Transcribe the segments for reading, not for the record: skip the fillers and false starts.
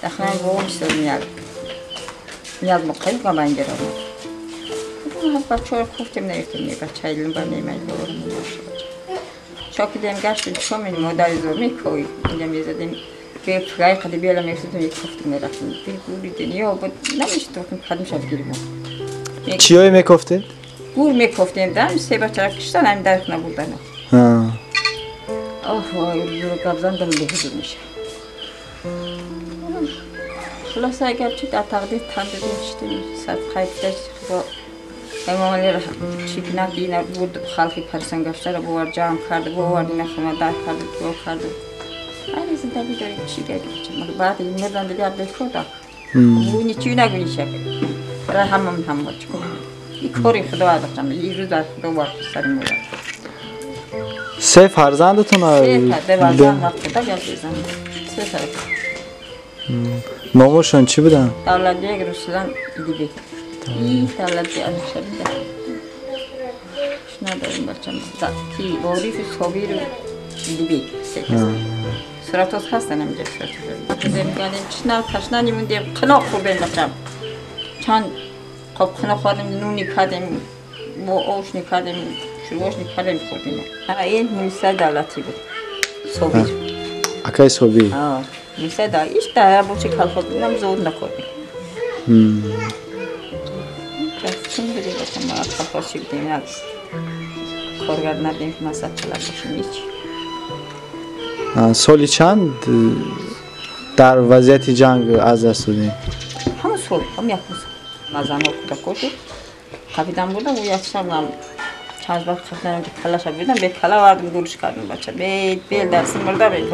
دخمه بوم سومیال میاد مقیم کمان گرام بچه‌ها خوفتیم نیفتیم بچه‌ها ایلم با نیمه دورم شاکی دیم گشتیم چون این مادر زور میکوی اینجا میزدیم به فرای قدی بیالا میفتیم یک خوفتیم نرفتیم بیل گوری دنیا بود نمیشه تو کن خدم شد گیریم چیایی میکفته؟ گور میکفتیم دم سه بچه را کشتن هم درک نبودن وای رو قبضان دم بهدور میشه خلاص اگر چی در تقدیر تنده میشتیم صد خیلی با امامالی را چیک نگی بود خالقی پرسان گشته را بوار جام کرده بوار دینا خونه در کرده تو کرده این زندگی داریم چی گردیم مگه بعد این مردن دیگر بکر دا بونی چی نگونی شکل برای هم باید کنیم این کاری خدا داشتم این روز در خدا بار سریم میاد سه فرزندتون سه تا دوازن وقت خدا گردیزم سه تا نامشون چی بودن؟ دولت دیگ رسولان دیگه این دولت دیگ شده شنا داریم بچم کی باریف صابیر دیگه سراتوس هستن همینجا سراتوس میگن چنا تشنا نیموندیم قنا خوردیم بچم چند خب قنا خوردیم نونی کردیم با آش کردیم شروعش کردیم خوردیم این موسیقی دولتی بود صابیر اکای صابیر میشه دا ایش دا بچه کال خود بودم زود نکردیم چون بودیم بچه ما کال خودشی بودیم یک کارگر ندیم که مسئله چلا باشیم ایچ سالی چند در وضعیت جنگ از دست بودیم؟ همون سال هم یک سال مزنه کودک کشید خفیدم بودم و یک شب هم چند وقت خفیدم که کلش بودم به کلا وردم دورش کردم بچه بیل درسی مرده بیل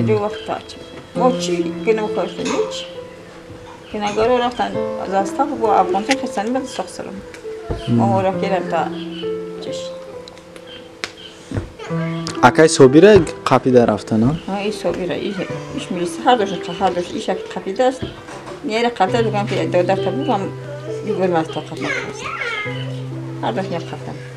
دو وقت تاچ ما چی کنم کاشتیم هیچ که نگارو رفتن از استاق با افغانستان خستنی بعد سخسرم ما را کردم تا چش اکای صابیر قپیده رفتن ها این صابیر ایش میرسه هر دوش ایش قپیده است نیره قپیده بگم که دادر تا بگم یه گرم از طاقت نکنست هر دوش یک قپیده